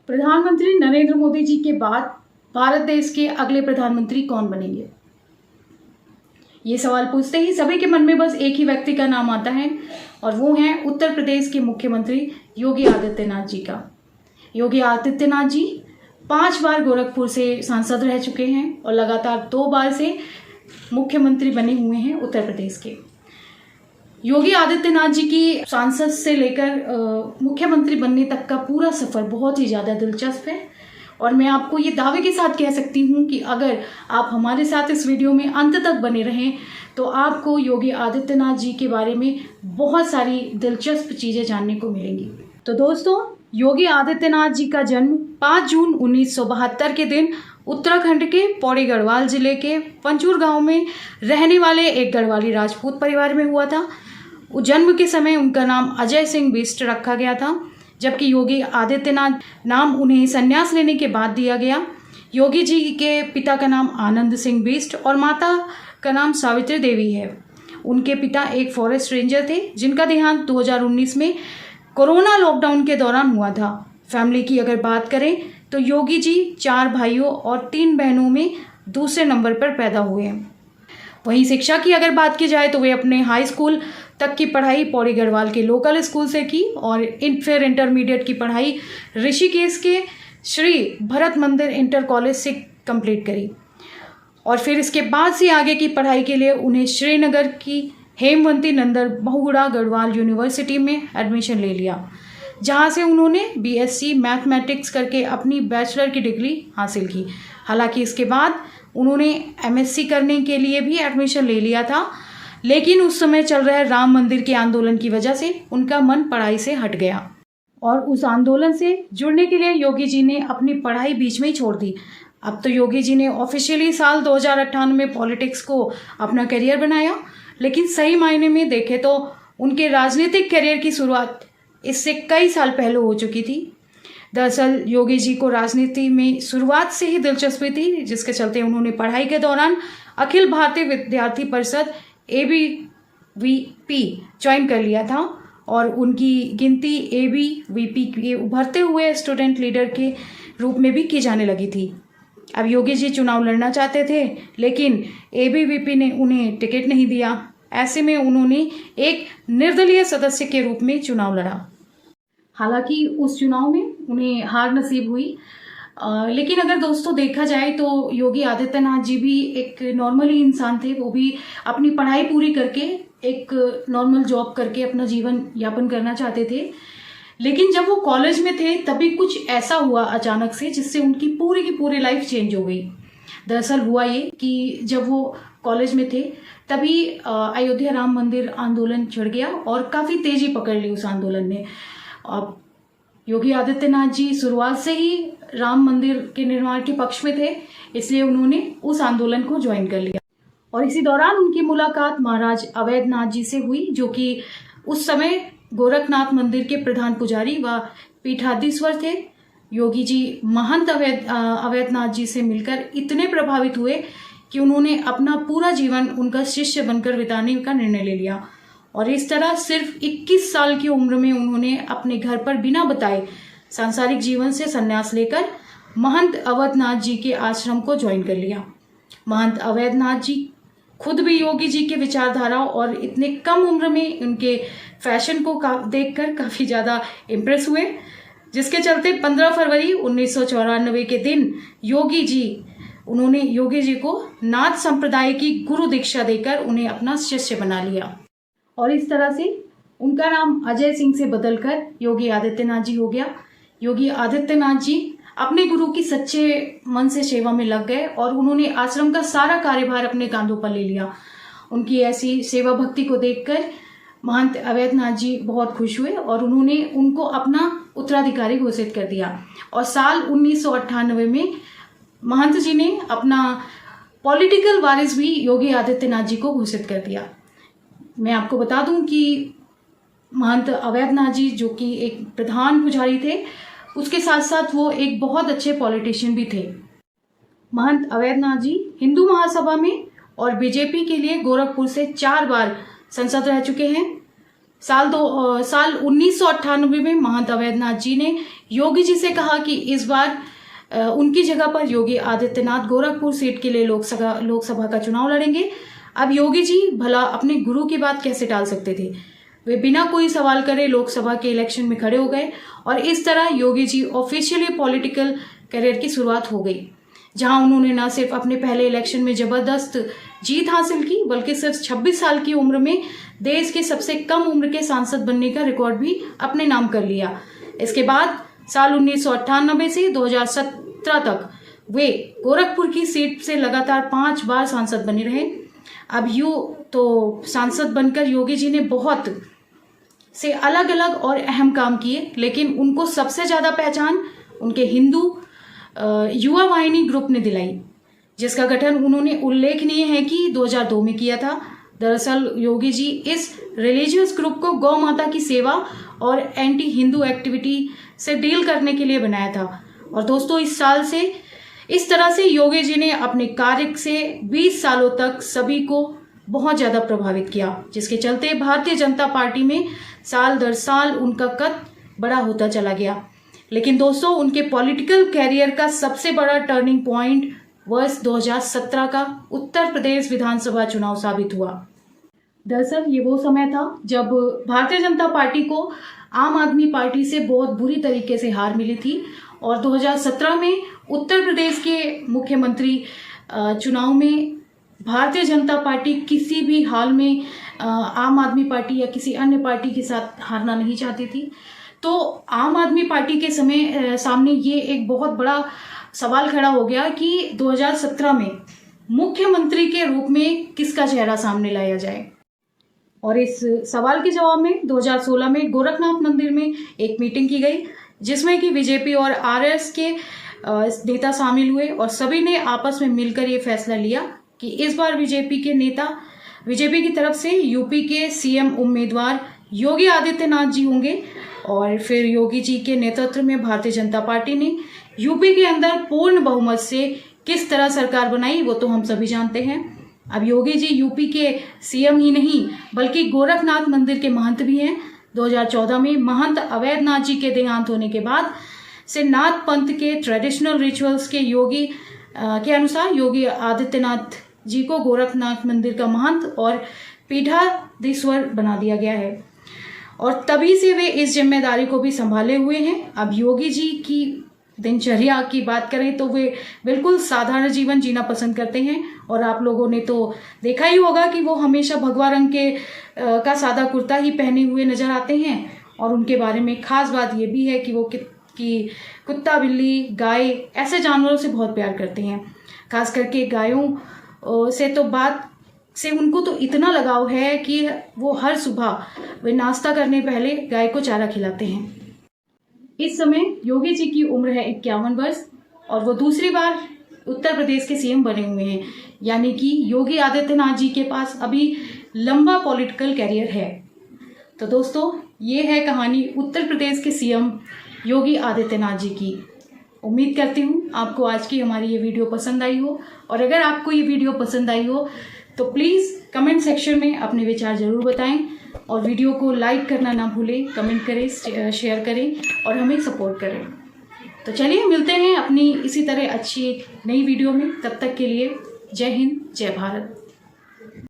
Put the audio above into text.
प्रधानमंत्री नरेंद्र मोदी जी के बाद भारत देश के अगले प्रधानमंत्री कौन बनेंगे? ये सवाल पूछते ही सभी के मन में बस एक ही व्यक्ति का नाम आता है और वो हैं उत्तर प्रदेश के मुख्यमंत्री योगी आदित्यनाथ जी का। योगी आदित्यनाथ जी 5 बार गोरखपुर से सांसद रह चुके हैं और लगातार 2 बार से मुख्यमंत्री बने हुए हैं उत्तर प्रदेश के। योगी आदित्यनाथ जी की सांसद से लेकर मुख्यमंत्री बनने तक का पूरा सफर बहुत ही ज़्यादा दिलचस्प है और मैं आपको ये दावे के साथ कह सकती हूँ कि अगर आप हमारे साथ इस वीडियो में अंत तक बने रहें तो आपको योगी आदित्यनाथ जी के बारे में बहुत सारी दिलचस्प चीज़ें जानने को मिलेंगी। तो दोस्तों, योगी आदित्यनाथ जी का जन्म 5 जून 1972 के दिन उत्तराखंड के पौड़ी गढ़वाल जिले के पंचूर गांव में रहने वाले एक गढ़वाली राजपूत परिवार में हुआ था। जन्म के समय उनका नाम अजय सिंह बिष्ट रखा गया था, जबकि योगी आदित्यनाथ नाम उन्हें संन्यास लेने के बाद दिया गया। योगी जी के पिता का नाम आनंद सिंह बिष्ट और माता का नाम सावित्री देवी है। उनके पिता एक फॉरेस्ट रेंजर थे जिनका देहांत 2019 में कोरोना लॉकडाउन के दौरान हुआ था। फैमिली की अगर बात करें तो योगी जी 4 भाइयों और 3 बहनों में दूसरे नंबर पर पैदा हुए हैं। वहीं शिक्षा की अगर बात की जाए तो वे अपने हाई स्कूल तक की पढ़ाई पौड़ी गढ़वाल के लोकल स्कूल से की और फिर इंटरमीडिएट की पढ़ाई ऋषिकेश के श्री भरत मंदिर इंटर कॉलेज से कंप्लीट करी और फिर इसके बाद से आगे की पढ़ाई के लिए उन्हें श्रीनगर की हेमवंती नंदन बहुगुणा गढ़वाल यूनिवर्सिटी में एडमिशन ले लिया, जहां से उन्होंने बीएससी मैथमेटिक्स करके अपनी बैचलर की डिग्री हासिल की। हालांकि इसके बाद उन्होंने एमएससी करने के लिए भी एडमिशन ले लिया था, लेकिन उस समय चल रहे राम मंदिर के आंदोलन की वजह से उनका मन पढ़ाई से हट गया और उस आंदोलन से जुड़ने के लिए योगी जी ने अपनी पढ़ाई बीच में ही छोड़ दी। अब तो योगी जी ने ऑफिशियली साल 2058 में पॉलिटिक्स को अपना करियर बनाया, लेकिन सही मायने में देखें तो उनके राजनीतिक करियर की शुरुआत इससे कई साल पहले हो चुकी थी। दरअसल योगी जी को राजनीति में शुरुआत से ही दिलचस्पी थी, जिसके चलते उन्होंने पढ़ाई के दौरान अखिल भारतीय विद्यार्थी परिषद ABVP ज्वाइन कर लिया था और उनकी गिनती ABVP के उभरते हुए स्टूडेंट लीडर के रूप में भी की जाने लगी थी। अब योगी जी चुनाव लड़ना चाहते थे, लेकिन ABVP ने उन्हें टिकट नहीं दिया। ऐसे में उन्होंने एक निर्दलीय सदस्य के रूप में चुनाव लड़ा। हालांकि उस चुनाव में उन्हें हार नसीब हुई, लेकिन अगर दोस्तों देखा जाए तो योगी आदित्यनाथ जी भी एक नॉर्मल ही इंसान थे। वो भी अपनी पढ़ाई पूरी करके एक नॉर्मल जॉब करके अपना जीवन यापन करना चाहते थे, लेकिन जब वो कॉलेज में थे तभी कुछ ऐसा हुआ अचानक से जिससे उनकी पूरी की पूरी लाइफ चेंज हो गई। दरअसल हुआ ये कि जब वो कॉलेज में थे तभी अयोध्या राम मंदिर आंदोलन छिड़ गया और काफ़ी तेजी पकड़ ली उस आंदोलन ने। अब योगी आदित्यनाथ जी शुरुआत से ही राम मंदिर के निर्माण के पक्ष में थे, इसलिए उन्होंने उस आंदोलन को ज्वाइन कर लिया और इसी दौरान उनकी मुलाकात महाराज अवैधनाथ जी से हुई, जो कि उस समय गोरखनाथ मंदिर के प्रधान पुजारी व पीठाधीश्वर थे। योगी जी महंत अवैधनाथ जी से मिलकर इतने प्रभावित हुए कि उन्होंने अपना पूरा जीवन उनका शिष्य बनकर बिताने का निर्णय ले लिया और इस तरह सिर्फ 21 साल की उम्र में उन्होंने अपने घर पर बिना बताए सांसारिक जीवन से संन्यास लेकर महंत अवैधनाथ जी के आश्रम को ज्वाइन कर लिया। महंत अवैधनाथ जी खुद भी योगी जी के विचारधारा और इतने कम उम्र में उनके फैशन को देखकर काफ़ी ज़्यादा इम्प्रेस हुए, जिसके चलते 15 फरवरी 1994 के दिन उन्होंने योगी जी को नाथ संप्रदाय की गुरु दीक्षा देकर उन्हें अपना शिष्य बना लिया और इस तरह से उनका नाम अजय सिंह से बदलकर योगी आदित्यनाथ जी हो गया। योगी आदित्यनाथ जी अपने गुरु की सच्चे मन से सेवा में लग गए और उन्होंने आश्रम का सारा कार्यभार अपने कांधों पर ले लिया। उनकी ऐसी सेवा भक्ति को देखकर महंत अवैधनाथ जी बहुत खुश हुए और उन्होंने उनको अपना उत्तराधिकारी घोषित कर दिया और साल 1998 में महंत जी ने अपना पॉलिटिकल वारिस भी योगी आदित्यनाथ जी को घोषित कर दिया। मैं आपको बता दूं कि महंत अवैधनाथ जी, जो कि एक प्रधान पुजारी थे, उसके साथ साथ वो एक बहुत अच्छे पॉलिटिशियन भी थे। महंत अवैधनाथ जी हिंदू महासभा में और बीजेपी के लिए गोरखपुर से 4 बार सांसद रह चुके हैं। साल 1998 में महंत अवैधनाथ जी ने योगी जी से कहा कि इस बार उनकी जगह पर योगी आदित्यनाथ गोरखपुर सीट के लिए लोकसभा का चुनाव लड़ेंगे। अब योगी जी भला अपने गुरु की बात कैसे टाल सकते थे। वे बिना कोई सवाल करे लोकसभा के इलेक्शन में खड़े हो गए और इस तरह Yogi ji officially political career की शुरुआत हो गई, जहां उन्होंने न सिर्फ अपने पहले इलेक्शन में जबरदस्त जीत हासिल की बल्कि सिर्फ 26 साल की उम्र में देश के सबसे कम उम्र के सांसद बनने का रिकॉर्ड भी अपने नाम कर लिया। इसके बाद साल 1998 से 2017 तक वे गोरखपुर की सीट से लगातार 5 बार सांसद बने रहे। अब यूं तो सांसद बनकर योगी जी ने बहुत से अलग अलग और अहम काम किए, लेकिन उनको सबसे ज्यादा पहचान उनके हिंदू युवा वाहिनी ग्रुप ने दिलाई, जिसका गठन उन्होंने उल्लेखनीय है कि 2002 में किया था। दरअसल योगी जी इस रिलीजियस ग्रुप को गौ माता की सेवा और एंटी हिंदू एक्टिविटी से डील करने के लिए बनाया था। और दोस्तों इस तरह से योगी जी ने अपने कार्य से 20 सालों तक सभी को बहुत ज्यादा प्रभावित किया, जिसके चलते भारतीय जनता पार्टी में साल दर साल उनका कद बड़ा होता चला गया। लेकिन दोस्तों उनके पॉलिटिकल कैरियर का सबसे बड़ा टर्निंग पॉइंट वर्ष 2017 का उत्तर प्रदेश विधानसभा चुनाव साबित हुआ। दरअसल ये वो समय था जब भारतीय जनता पार्टी को आम आदमी पार्टी से बहुत बुरी तरीके से हार मिली थी और 2017 में उत्तर प्रदेश के मुख्यमंत्री चुनाव में भारतीय जनता पार्टी किसी भी हाल में आम आदमी पार्टी या किसी अन्य पार्टी के साथ हारना नहीं चाहती थी। तो आम आदमी पार्टी के सामने ये एक बहुत बड़ा सवाल खड़ा हो गया कि 2017 में मुख्यमंत्री के रूप में किसका चेहरा सामने लाया जाए। और इस सवाल के जवाब में 2016 में गोरखनाथ मंदिर में एक मीटिंग की गई, जिसमें कि बीजेपी और आरएस के नेता शामिल हुए और सभी ने आपस में मिलकर ये फैसला लिया कि इस बार बीजेपी की तरफ से यूपी के सीएम उम्मीदवार योगी आदित्यनाथ जी होंगे। और फिर योगी जी के नेतृत्व में भारतीय जनता पार्टी ने यूपी के अंदर पूर्ण बहुमत से किस तरह सरकार बनाई वो तो हम सभी जानते हैं। अब योगी जी यूपी के सीएम ही नहीं बल्कि गोरखनाथ मंदिर के महंत भी हैं। 2014 में महंत अवैधनाथ जी के देहांत होने के बाद से नाथ पंथ के ट्रेडिशनल रिचुअल्स के अनुसार योगी आदित्यनाथ जी को गोरखनाथ मंदिर का महंत और पीठाधीश्वर बना दिया गया है और तभी से वे इस जिम्मेदारी को भी संभाले हुए हैं। अब योगी जी की दिनचर्या की बात करें तो वे बिल्कुल साधारण जीवन जीना पसंद करते हैं और आप लोगों ने तो देखा ही होगा कि वो हमेशा भगवा रंग का सादा कुर्ता ही पहने हुए नजर आते हैं। और उनके बारे में खास बात ये भी है कि वो कुत्ता, बिल्ली, गाय ऐसे जानवरों से बहुत प्यार करते हैं। खास करके गायों से उनको तो इतना लगाव है कि वो हर सुबह वे नाश्ता करने पहले गाय को चारा खिलाते हैं। इस समय योगी जी की उम्र है 51 वर्ष और वो दूसरी बार उत्तर प्रदेश के सीएम बने हुए हैं, यानी कि योगी आदित्यनाथ जी के पास अभी लंबा पॉलिटिकल कैरियर है। तो दोस्तों ये है कहानी उत्तर प्रदेश के सीएम योगी आदित्यनाथ जी की। उम्मीद करती हूँ आपको आज की हमारी ये वीडियो पसंद आई हो और अगर आपको ये वीडियो पसंद आई हो तो प्लीज़ कमेंट सेक्शन में अपने विचार ज़रूर बताएं और वीडियो को लाइक करना ना भूलें, कमेंट करें, शेयर करें और हमें सपोर्ट करें। तो चलिए मिलते हैं अपनी इसी तरह अच्छी नई वीडियो में। तब तक के लिए जय हिंद, जय भारत।